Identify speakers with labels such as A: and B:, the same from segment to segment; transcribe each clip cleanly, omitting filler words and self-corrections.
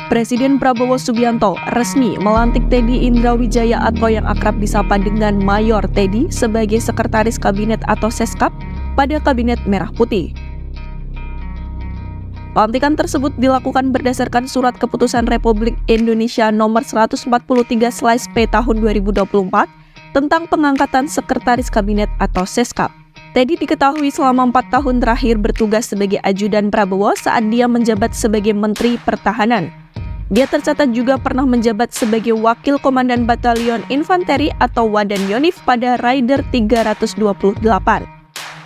A: Presiden Prabowo Subianto resmi melantik Teddy Indrawijaya atau yang akrab disapa dengan Mayor Teddy sebagai Sekretaris Kabinet atau Seskap pada Kabinet Merah Putih. Pelantikan tersebut dilakukan berdasarkan Surat Keputusan Republik Indonesia Nomor 143/P Tahun 2024 tentang pengangkatan Sekretaris Kabinet atau Seskap. Teddy diketahui selama 4 tahun terakhir bertugas sebagai ajudan Prabowo saat dia menjabat sebagai Menteri Pertahanan. Dia tercatat juga pernah menjabat sebagai Wakil Komandan Batalion Infanteri atau Wadan Yonif pada Raider 328.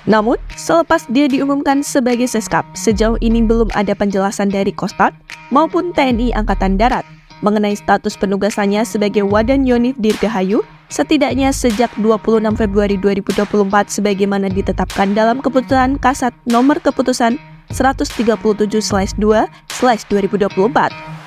A: Namun, selepas dia diumumkan sebagai Seskap, sejauh ini belum ada penjelasan dari Kostrat maupun TNI Angkatan Darat mengenai status penugasannya sebagai Wadan Yonif Dirgahayu setidaknya sejak 26 Februari 2024 sebagaimana ditetapkan dalam Keputusan Kasat Nomor Keputusan 137/2/2024.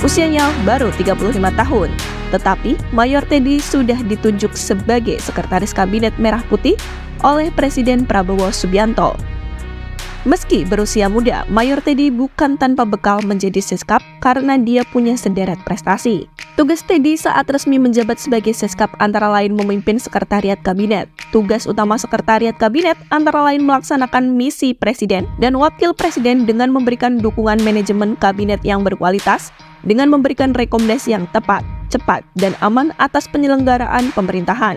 A: Usianya baru 35 tahun, tetapi Mayor Teddy sudah ditunjuk sebagai Sekretaris Kabinet Merah Putih oleh Presiden Prabowo Subianto. Meski berusia muda, Mayor Teddy bukan tanpa bekal menjadi Seskap karena dia punya sederet prestasi. Tugas Teddy saat resmi menjabat sebagai Seskap antara lain memimpin Sekretariat Kabinet. Tugas utama Sekretariat Kabinet antara lain melaksanakan misi Presiden dan Wakil Presiden dengan memberikan dukungan manajemen kabinet yang berkualitas, dengan memberikan rekomendasi yang tepat, cepat, dan aman atas penyelenggaraan pemerintahan.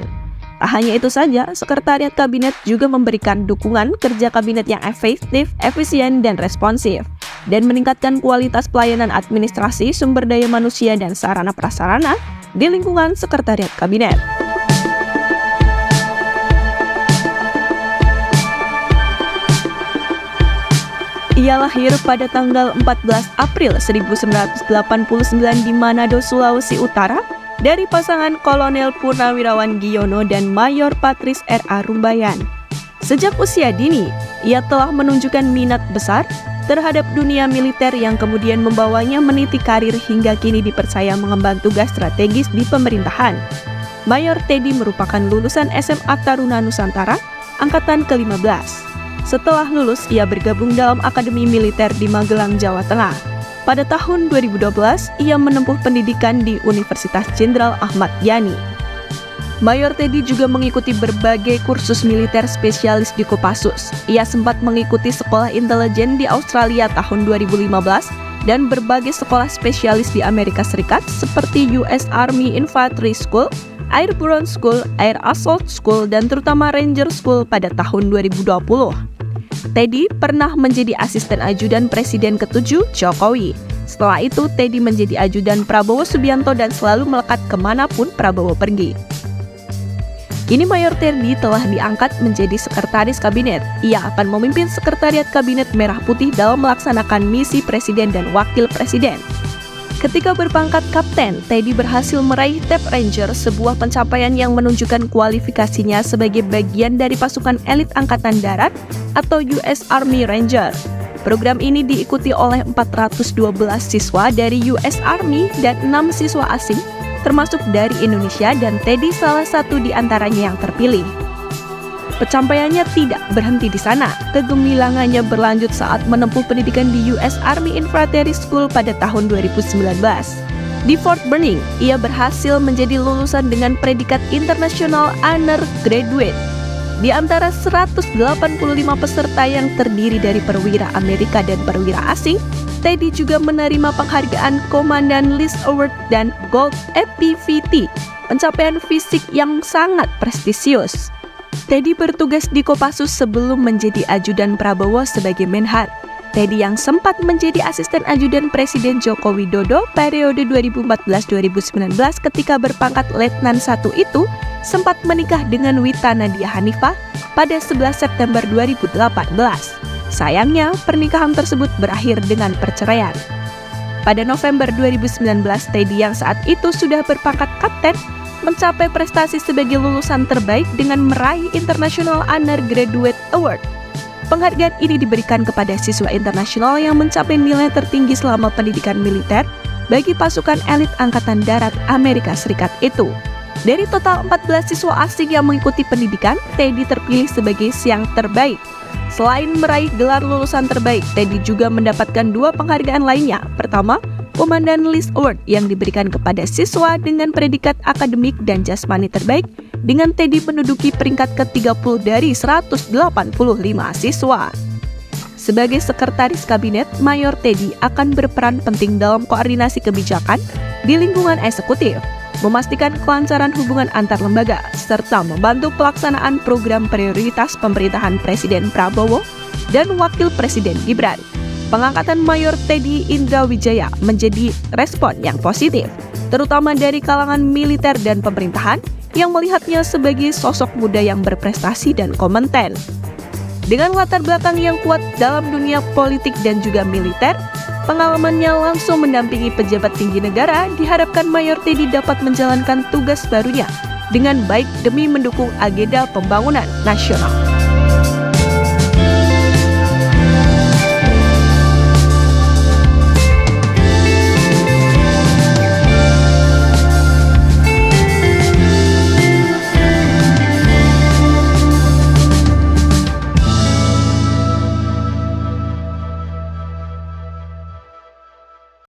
A: Tak hanya itu saja, Sekretariat Kabinet juga memberikan dukungan kerja kabinet yang efektif, efisien, dan responsif, dan meningkatkan kualitas pelayanan administrasi, sumber daya manusia, dan sarana prasarana di lingkungan Sekretariat Kabinet. Ia lahir pada tanggal 14 April 1989 di Manado, Sulawesi Utara, dari pasangan Kolonel Purnawirawan Giono dan Mayor Patris R.A. Rumbayan. Sejak usia dini, ia telah menunjukkan minat besar terhadap dunia militer yang kemudian membawanya meniti karir hingga kini dipercaya mengemban tugas strategis di pemerintahan. Mayor Teddy merupakan lulusan SMA Taruna Nusantara, angkatan ke-15. Setelah lulus, ia bergabung dalam Akademi Militer di Magelang, Jawa Tengah. Pada tahun 2012, ia menempuh pendidikan di Universitas Jenderal Ahmad Yani. Mayor Teddy juga mengikuti berbagai kursus militer spesialis di Kopassus. Ia sempat mengikuti sekolah intelijen di Australia tahun 2015 dan berbagai sekolah spesialis di Amerika Serikat seperti US Army Infantry School, Airborne School, Air Assault School, dan terutama Ranger School pada tahun 2020. Teddy pernah menjadi asisten ajudan Presiden ke-7 Jokowi. Setelah itu, Teddy menjadi ajudan Prabowo Subianto dan selalu melekat kemanapun Prabowo pergi. Kini Mayor Teddy telah diangkat menjadi Sekretaris Kabinet. Ia akan memimpin Sekretariat Kabinet Merah Putih dalam melaksanakan misi Presiden dan Wakil Presiden. Ketika berpangkat Kapten, Teddy berhasil meraih Tab Ranger, sebuah pencapaian yang menunjukkan kualifikasinya sebagai bagian dari pasukan elit Angkatan Darat atau US Army Ranger. Program ini diikuti oleh 412 siswa dari US Army dan 6 siswa asing, termasuk dari Indonesia, dan Teddy salah satu di antaranya yang terpilih. Pencapaiannya tidak berhenti di sana. Kegemilangannya berlanjut saat menempuh pendidikan di US Army Infantry School pada tahun 2019. Di Fort Benning, ia berhasil menjadi lulusan dengan predikat International Honor Graduate. Di antara 185 peserta yang terdiri dari perwira Amerika dan perwira asing, Teddy juga menerima penghargaan Komandan List Award dan Gold FPVT, pencapaian fisik yang sangat prestisius. Teddy bertugas di Kopassus sebelum menjadi ajudan Prabowo sebagai Menhan. Teddy yang sempat menjadi asisten ajudan Presiden Joko Widodo periode 2014-2019 ketika berpangkat Letnan 1 itu sempat menikah dengan Wita Nadia Hanifah pada 11 September 2018. Sayangnya, pernikahan tersebut berakhir dengan perceraian. Pada November 2019, Teddy yang saat itu sudah berpangkat Kapten mencapai prestasi sebagai lulusan terbaik dengan meraih International Honor Graduate Award. Penghargaan ini diberikan kepada siswa internasional yang mencapai nilai tertinggi selama pendidikan militer bagi pasukan elit Angkatan Darat Amerika Serikat itu. Dari total 14 siswa asing yang mengikuti pendidikan, Teddy terpilih sebagai yang terbaik. Selain meraih gelar lulusan terbaik, Teddy juga mendapatkan 2 penghargaan lainnya. Pertama, Komandan List Award yang diberikan kepada siswa dengan predikat akademik dan jasmani terbaik, dengan Teddy menduduki peringkat ke-30 dari 185 siswa. Sebagai sekretaris kabinet, Mayor Teddy akan berperan penting dalam koordinasi kebijakan di lingkungan eksekutif, memastikan kelancaran hubungan antar lembaga, serta membantu pelaksanaan program prioritas pemerintahan Presiden Prabowo dan Wakil Presiden Gibran. Pengangkatan Mayor Teddy Indrawijaya menjadi respon yang positif, terutama dari kalangan militer dan pemerintahan yang melihatnya sebagai sosok muda yang berprestasi dan kompeten. Dengan latar belakang yang kuat dalam dunia politik dan juga militer, pengalamannya langsung mendampingi pejabat tinggi negara, diharapkan Mayor Teddy dapat menjalankan tugas barunya dengan baik demi mendukung agenda pembangunan nasional.